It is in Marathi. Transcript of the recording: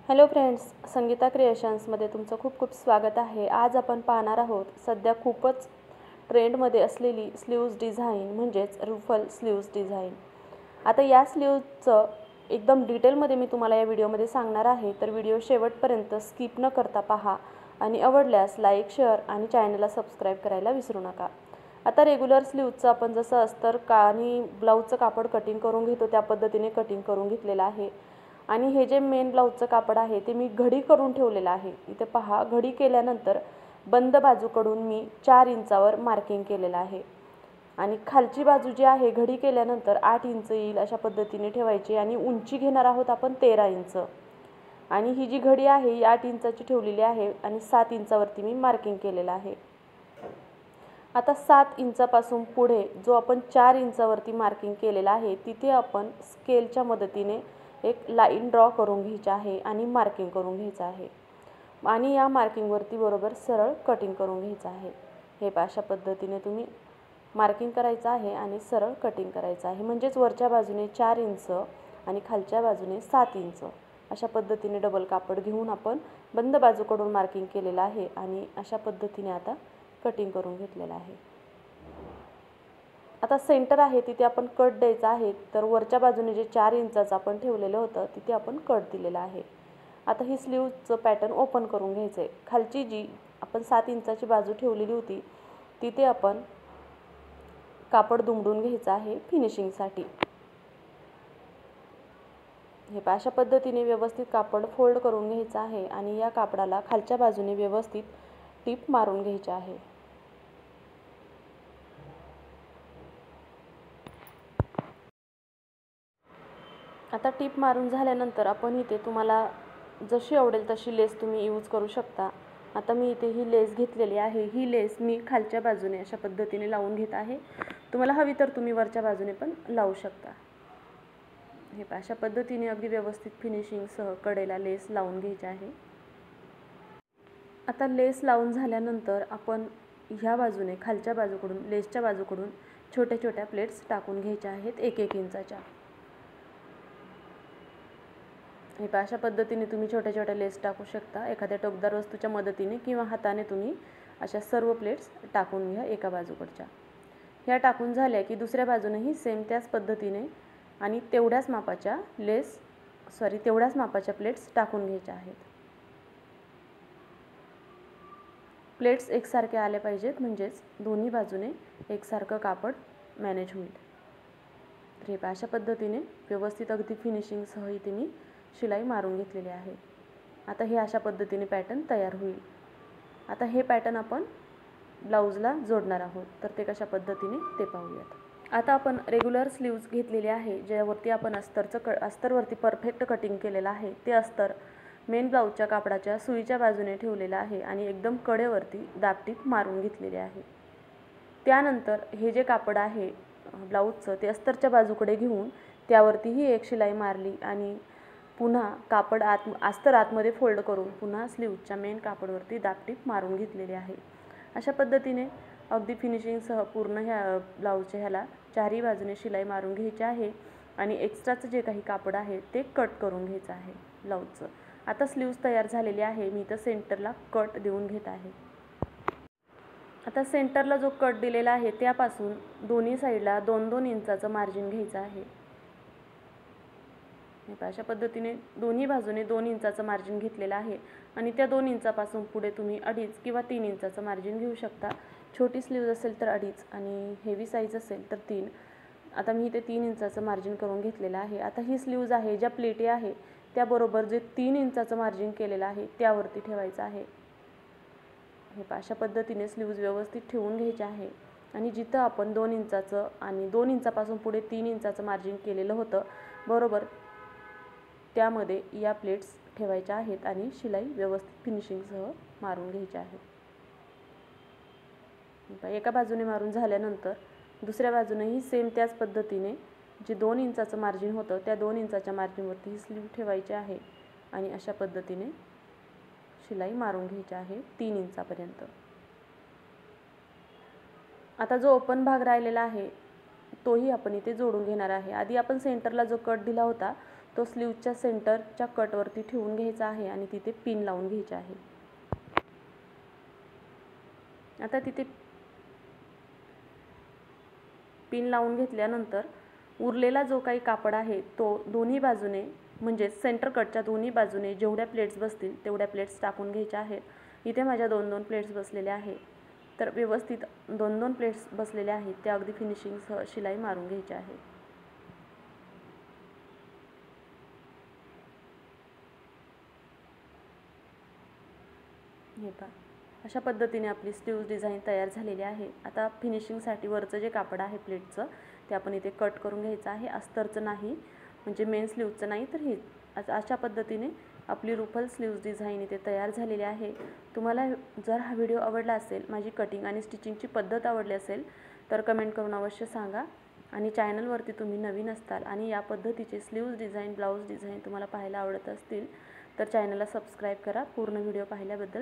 हॅलो फ्रेंड्स, संगीता क्रिएशन्समध्ये तुमचं खूप खूप स्वागत आहे। आज आपण पाहणार आहोत सध्या खूपच ट्रेंडमध्ये असलेली स्लीव्ज डिझाइन म्हणजेच रुफल स्लीव्ज डिझाइन। आता या स्लीव्जचं एकदम डिटेलमध्ये मी तुम्हाला या व्हिडिओमध्ये सांगणार आहे, तर व्हिडिओ शेवटपर्यंत स्किप न करता पहा आणि आवडल्यास लाईक, शेअर आणि चॅनलला सबस्क्राइब करायला विसरू नका। आता रेग्युलर स्लीव्जचं आपण जसं अस्तर आणि ब्लाऊजचं कापड कटिंग करून घेतो त्या पद्धतीने कटिंग करून घेतलेलं आहे। आणि हे जे मेन ब्लाऊजचं कापड आहे ते मी घडी करून ठेवलेलं आहे। इथे पहा, घडी केल्यानंतर बंद बाजूकडून मी 4 इंचावर मार्किंग केलेलं आहे आणि खालची बाजू जी आहे घडी केल्यानंतर 8 इंच येईल अशा पद्धतीने ठेवायची आणि उंची घेणार आहोत आपण 13 इंच। आणि ही जी घडी आहे ही 8 इंचाची ठेवलेली आहे आणि 7 इंचावरती मी मार्किंग केलेलं आहे। आता 7 इंचापासून पुढे जो आपण 4 इंचावरती मार्किंग केलेला आहे तिथे आपण स्केलच्या मदतीने एक लाईन ड्रॉ करून घ्यायची आहे आणि मार्किंग करून घ्यायचं आहे आणि या मार्किंगवरती बरोबर सरळ कटिंग करून घ्यायचं आहे। हे अशा पद्धतीने तुम्ही मार्किंग करायचं आहे आणि सरळ कटिंग करायचं आहे। म्हणजेच वरच्या बाजूने 4 इंच आणि खालच्या बाजूने 7 इंच अशा पद्धतीने डबल कापड घेऊन आपण बंद बाजूकडून मार्किंग केलेलं आहे आणि अशा पद्धतीने आता कटिंग करून घेतलेलं आहे। आता सेंटर आहे तिथे आपण कट द्यायचा आहे, तर वरच्या बाजूने जे 4 इंचाचं आपण ठेवलेलं होतं तिथे आपण कट दिलेला आहे। आता ही स्लीव्जचं पॅटर्न ओपन करून घ्यायचं आहे। खालची जी आपण 7 इंचाची बाजू ठेवलेली होती तिथे आपण कापड दुमडून घ्यायचं आहे फिनिशिंगसाठी। हे अशा पद्धतीने व्यवस्थित कापड फोल्ड करून घ्यायचं आहे आणि या कापडाला खालच्या बाजूने व्यवस्थित टिप मारून घ्यायची आहे। आता टिप मारून झाल्यानंतर आपण इथे तुम्हाला जशी आवडेल तशी लेस तुम्ही यूज करू शकता। आता मी इथे ही लेस घेतलेली आहे। ही लेस मी खालच्या बाजूने अशा पद्धतीने लावून घेत आहे। तुम्हाला हवी तर तुम्ही वरच्या बाजूने पण लावू शकता। हे अशा पद्धतीने अगदी व्यवस्थित फिनिशिंगसह कडेला लेस लावून घ्यायची आहे। आता लेस लावून झाल्यानंतर आपण ह्या बाजूने खालच्या बाजूकडून लेसच्या बाजूकडून छोट्या छोट्या प्लेट्स टाकून घ्यायच्या आहेत 1-1 इंचाच्या। हे अशा पद्धतीने तुम्ही छोट्या छोट्या लेस टाकू शकता एखाद्या टोकदार वस्तूच्या मदतीने किंवा हाताने तुम्ही अशा सर्व प्लेट्स टाकून घ्या एका बाजूकडच्या। ह्या टाकून झाल्या की दुसऱ्या बाजूनेही सेम त्याच पद्धतीने आणि तेवढ्याच मापाच्या प्लेट्स टाकून घ्यायच्या आहेत। प्लेट्स एकसारखे आले पाहिजेत, म्हणजेच दोन्ही बाजूने एकसारखं कापड मॅनेज होईल। तर हे अशा पद्धतीने व्यवस्थित अगदी फिनिशिंगसह इथे मी शिलाई मारून घेतलेली आहे। आता हे अशा पद्धतीने पॅटर्न तयार होईल। आता हे पॅटर्न आपण ब्लाऊजला जोडणार आहोत, तर ते कशा पद्धतीने ते पाहूयात। आता आपण रेग्युलर स्लीव्ज घेतलेली आहे, ज्यावरती आपण अस्तरवरती परफेक्ट कटिंग केलेलं आहे। ते अस्तर मेन ब्लाऊजच्या कापडाच्या सुईच्या बाजूने ठेवलेलं आहे आणि एकदम कडेवरती दाबटीप मारून घेतलेले आहे। त्यानंतर हे जे कापड आहे ब्लाऊजचं ते अस्तरच्या बाजूकडे घेऊन त्यावरतीही एक शिलाई मारली आणि पुन्हा कापड अस्तर आतमध्ये फोल्ड करून पुन्हा स्लीव्जच्या मेन कापडवरती दाबटीप मारून घेतलेले आहे। अशा पद्धतीने अगदी फिनिशिंगसह पूर्ण ह्या ब्लाऊजच्या ह्याला चारही बाजूने शिलाई मारून घ्यायची आहे आणि एक्स्ट्राचं जे काही कापड आहे ते कट करून घ्यायचं आहे ब्लाऊजचं। आता स्लीव्ज तयार झालेली आहे। मी इथं सेंटरला कट देऊन घेत आहे। आता सेंटरला जो कट दिलेला आहे त्यापासून दोन्ही साईडला 2-2 इंचाचं मार्जिन घ्यायचं आहे। अशा पद्धतीने दोन्ही बाजूने 2 इंचाचं मार्जिन घेतलेलं आहे आणि त्या 2 इंचापासून पुढे तुम्ही 2.5 किंवा 3 इंचाचं मार्जिन घेऊ शकता। छोटी स्लीव्ज असेल तर 2.5 आणि हेवी साईज असेल तर 3। आता मी इथे 3 इंचाचं मार्जिन करून घेतलेलं आहे। आता ही स्लीव्ज आहे, ज्या प्लेटी आहे त्याबरोबर जे 3 इंचाचं मार्जिन केलेलं आहे त्यावरती ठेवायचं आहे। हे अशा पद्धतीने स्लीव्ज व्यवस्थित ठेवून घ्यायचे आहे आणि जिथं आपण 2 इंचाचं आणि 2 इंचापासून पुढे 3 इंचाचं मार्जिन केलेलं होतं बरोबर त्यामध्ये या प्लेट्स ठेवायच्या आहेत आणि शिलाई व्यवस्थित फिनिशिंगसह मारून घ्यायची आहे। एका बाजूने मारून झाल्यानंतर दुसऱ्या बाजूनेही सेम त्याच पद्धतीने जे 2 इंचाचं मार्जिन होतं त्या 2 इंचाच्या मार्जिनवरती ही स्लीव ठेवायची आहे आणि अशा पद्धतीने शिलाई मारून घ्यायची आहे 3 इंचापर्यंत। आता जो ओपन भाग राहिलेला आहे तोही आपण इथे जोडून घेणार आहे। आधी आपण सेंटरला जो कट दिला होता तो स्लीवच्या सेंटरच्या कटवरती ठेवून घ्यायचा आहे आणि तिथे पिन लावून घ्यायची आहे. आता तिथे पिन लावून घेतल्यानंतर उरलेला जो काही कापड आहे तो दोन्ही बाजूने म्हणजे सेंटर कटच्या दोन्ही बाजूने जेवढ्या प्लेट्स बसतील तेवढ्या प्लेट्स टाकून घ्यायच्या आहेत. इथे माझ्या 2-2 प्लेट्स बसलेल्या आहेत. तर व्यवस्थित 2-2 प्लेट्स बसलेल्या आहेत त्या अगदी फिनिशिंगसह शिलाई मारून घ्यायची आहे. हे पहा, अशा पद्धतीने आपली स्लीव्ज डिझाईन तयार झालेली आहे. आता फिनिशिंगसाठी वरचं जे कापड आहे प्लेटचं ते आपण इथे कट करून घ्यायचं आहे. अस्तरचं नाही, म्हणजे मेन स्लीवचं नाही, तर हे अशा पद्धतीने आपली रुफल स्लीव्ज डिझाईन इथे तयार झालेली आहे. तुम्हाला जर हा व्हिडिओ आवडला असेल, माझी कटिंग आणि स्टिचिंगची पद्धत आवडली असेल तर कमेंट करून अवश्य सांगा. आणि चॅनलवरती तुम्ही नवीन असताल आणि या पद्धतीचे स्लीव्ज डिझाईन, ब्लाऊज डिझाईन तुम्हाला पाहायला आवडत असतील तर चॅनलला सबस्क्राईब करा. पूर्ण व्हिडिओ पाहिल्याबद्दल